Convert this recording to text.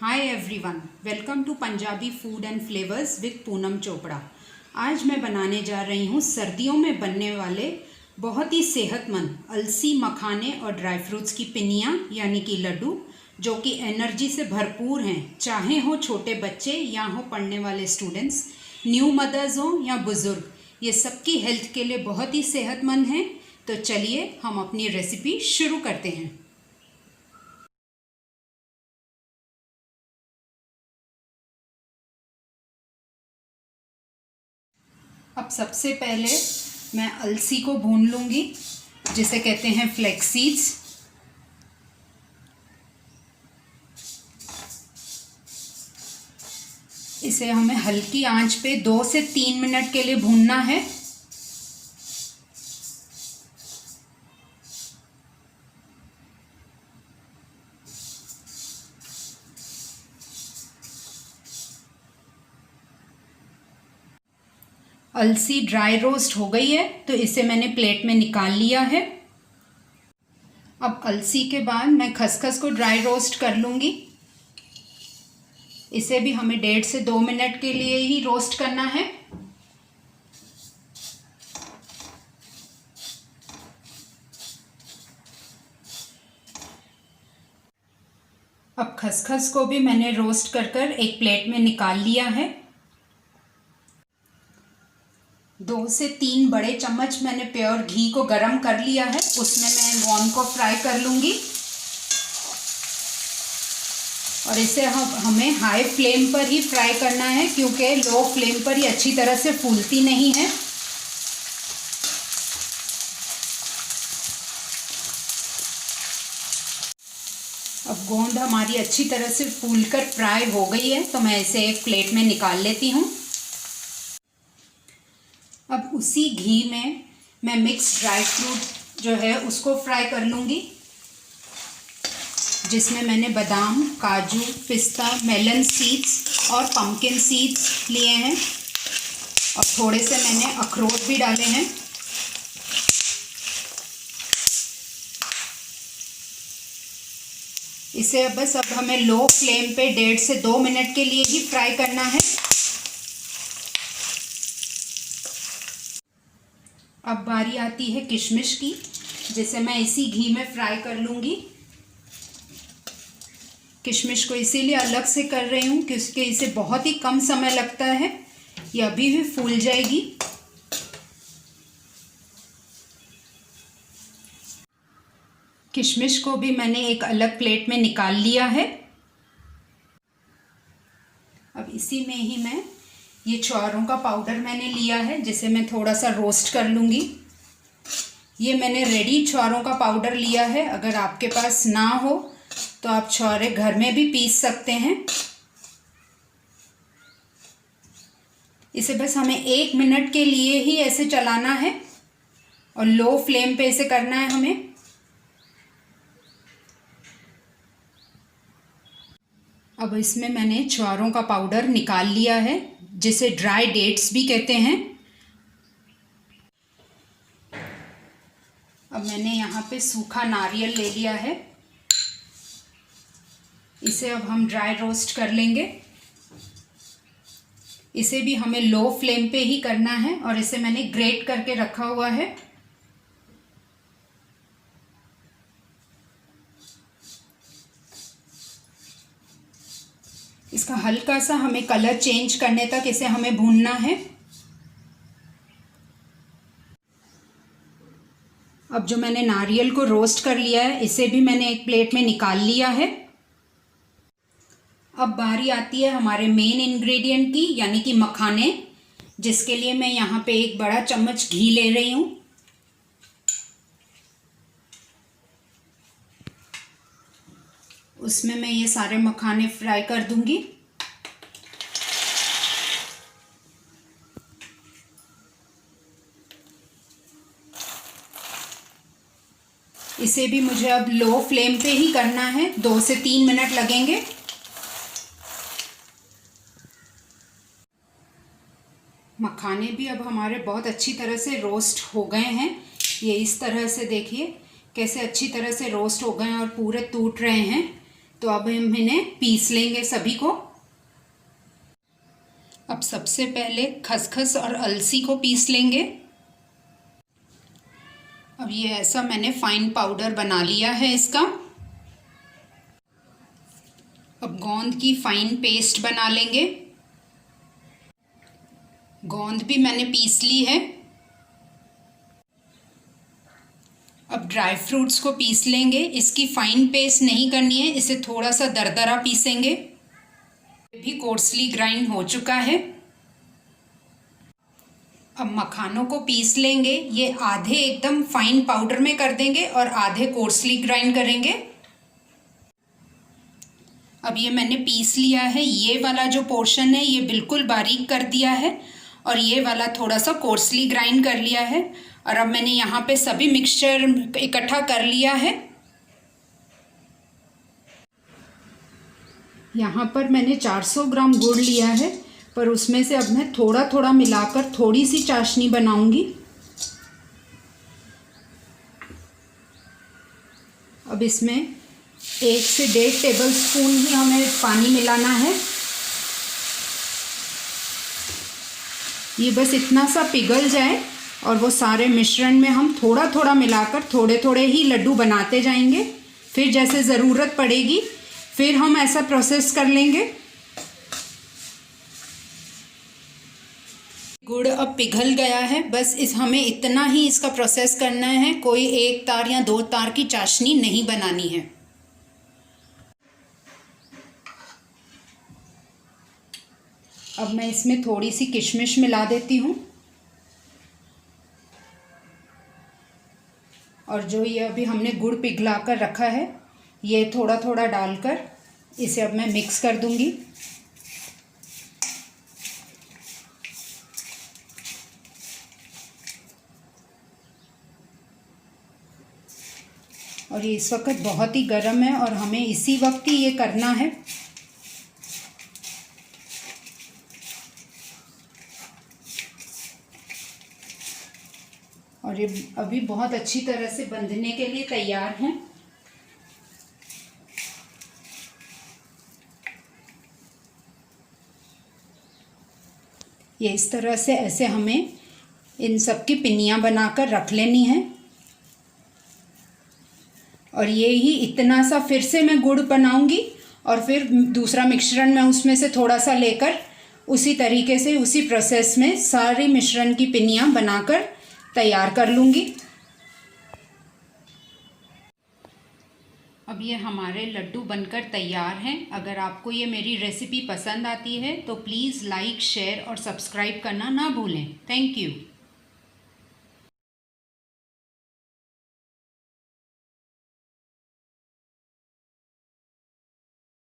Hi everyone, welcome to Punjabi food and flavours with Poonam Chopra. आज मैं बनाने जा रही हूँ सर्दियों में बनने वाले बहुत ही सेहतमंद अलसी, मखाने और ड्राई फ्रूट्स की पिनियाँ यानी कि लड्डू, जो कि एनर्जी से भरपूर हैं। चाहे हो छोटे बच्चे या हो पढ़ने वाले स्टूडेंट्स, न्यू मदर्स हो या बुज़ुर्ग, ये सबकी हेल्थ के लिए बहुत ही सेहतमंद हैं। तो चलिए हम अपनी रेसिपी शुरू करते हैं। अब सबसे पहले मैं अलसी को भून लूँगी, जिसे कहते हैं फ्लैक्स सीड्स। इसे हमें हल्की आंच पे 2 से 3 मिनट के लिए भूनना है। अलसी ड्राई रोस्ट हो गई है, तो इसे मैंने प्लेट में निकाल लिया है। अब अलसी के बाद मैं खसखस को ड्राई रोस्ट कर लूँगी। इसे भी हमें 1.5 से 2 मिनट के लिए ही रोस्ट करना है। अब खसखस को भी मैंने रोस्ट कर एक प्लेट में निकाल लिया है। 2 से 3 बड़े चम्मच मैंने प्योर घी को गरम कर लिया है, उसमें मैं गॉन को फ्राई कर लूँगी। और इसे हमें हाई फ्लेम पर ही फ्राई करना है, क्योंकि लो फ्लेम पर ये अच्छी तरह से फूलती नहीं है। अब गोंद हमारी अच्छी तरह से फूलकर फ्राई हो गई है, तो मैं इसे एक प्लेट में निकाल लेती हूँ। अब उसी घी में मैं मिक्स ड्राई फ्रूट जो है उसको फ्राई कर लूँगी, जिसमें मैंने बादाम, काजू, पिस्ता, मेलन सीड्स और पम्पकिन सीड्स लिए हैं, और थोड़े से मैंने अखरोट भी डाले हैं। इसे बस अब हमें लो फ्लेम पे 1.5 से 2 मिनट के लिए ही फ्राई करना है। अब बारी आती है किशमिश की, जिसे मैं इसी घी में फ्राई कर लूँगी। किशमिश को इसीलिए अलग से कर रही हूँ क्योंकि इसे बहुत ही कम समय लगता है, ये अभी भी फूल जाएगी। किशमिश को भी मैंने एक अलग प्लेट में निकाल लिया है। अब इसी में ही मैं ये छुहारों का पाउडर मैंने लिया है, जिसे मैं थोड़ा सा रोस्ट कर लूँगी। ये मैंने रेडी छुहारों का पाउडर लिया है। अगर आपके पास ना हो तो आप छुहारे घर में भी पीस सकते हैं। इसे बस हमें 1 मिनट के लिए ही ऐसे चलाना है, और लो फ्लेम पे इसे करना है हमें। अब इसमें मैंने छुहारों का पाउडर निकाल लिया है, जिसे ड्राई डेट्स भी कहते हैं। अब मैंने यहाँ पे सूखा नारियल ले लिया है, इसे अब हम ड्राई रोस्ट कर लेंगे। इसे भी हमें लो फ्लेम पे ही करना है, और इसे मैंने ग्रेट करके रखा हुआ है। इसका हल्का सा हमें कलर चेंज करने तक इसे हमें भूनना है। अब जो मैंने नारियल को रोस्ट कर लिया है, इसे भी मैंने एक प्लेट में निकाल लिया है। अब बारी आती है हमारे मेन इंग्रेडिएंट की, यानी कि मखाने, जिसके लिए मैं यहाँ पे 1 बड़ा चम्मच घी ले रही हूँ। उसमें मैं ये सारे मखाने फ्राई कर दूंगी। इसे भी मुझे अब लो फ्लेम पे ही करना है, 2 से 3 मिनट लगेंगे। मखाने भी अब हमारे बहुत अच्छी तरह से रोस्ट हो गए हैं। ये इस तरह से देखिए कैसे अच्छी तरह से रोस्ट हो गए हैं और पूरे टूट रहे हैं। तो अब हम इन्हें पीस लेंगे सभी को। अब सबसे पहले खसखस और अलसी को पीस लेंगे। अब ये ऐसा मैंने फाइन पाउडर बना लिया है इसका। अब गोंद की फाइन पेस्ट बना लेंगे। गोंद भी मैंने पीस ली है। अब ड्राई फ्रूट्स को पीस लेंगे। इसकी फाइन पेस्ट नहीं करनी है, इसे थोड़ा सा दरदरा पीसेंगे। ये भी कोर्सली ग्राइंड हो चुका है। अब मखानों को पीस लेंगे। ये आधे एकदम फाइन पाउडर में कर देंगे और आधे कोर्सली ग्राइंड करेंगे। अब ये मैंने पीस लिया है। ये वाला जो पोर्शन है ये बिल्कुल बारीक कर दिया है और ये वाला थोड़ा सा कोर्सली ग्राइंड कर लिया है। और अब मैंने यहाँ पे सभी मिक्सचर इकट्ठा कर लिया है। यहाँ पर मैंने 400 ग्राम गुड़ लिया है, पर उसमें से अब मैं थोड़ा थोड़ा मिलाकर थोड़ी सी चाशनी बनाऊंगी। अब इसमें 1 से 1.5 टेबलस्पून ही हमें पानी मिलाना है। ये बस इतना सा पिघल जाए और वो सारे मिश्रण में हम थोड़ा थोड़ा मिलाकर थोड़े थोड़े ही लड्डू बनाते जाएंगे। फिर जैसे ज़रूरत पड़ेगी फिर हम ऐसा प्रोसेस कर लेंगे। गुड़ अब पिघल गया है। बस हमें इतना ही इसका प्रोसेस करना है। कोई 1 तार या 2 तार की चाशनी नहीं बनानी है। अब मैं इसमें थोड़ी सी किशमिश मिला देती हूँ। और जो ये अभी हमने गुड़ पिघला कर रखा है ये थोड़ा थोड़ा डालकर इसे अब मैं मिक्स कर दूंगी। और ये इस वक्त बहुत ही गर्म है और हमें इसी वक्त ही ये करना है। और ये अभी बहुत अच्छी तरह से बंधने के लिए तैयार हैं। ये इस तरह से ऐसे हमें इन सब की पिन्नियाँ बनाकर रख लेनी है। और ये ही इतना सा फिर से मैं गुड़ बनाऊंगी और फिर दूसरा मिश्रण मैं उसमें से थोड़ा सा लेकर उसी तरीके से उसी प्रोसेस में सारी मिश्रण की पिन्नियाँ बनाकर तैयार कर लूँगी। अब ये हमारे लड्डू बनकर तैयार हैं। अगर आपको ये मेरी रेसिपी पसंद आती है तो प्लीज़ लाइक, शेयर और सब्सक्राइब करना ना भूलें। Thank you.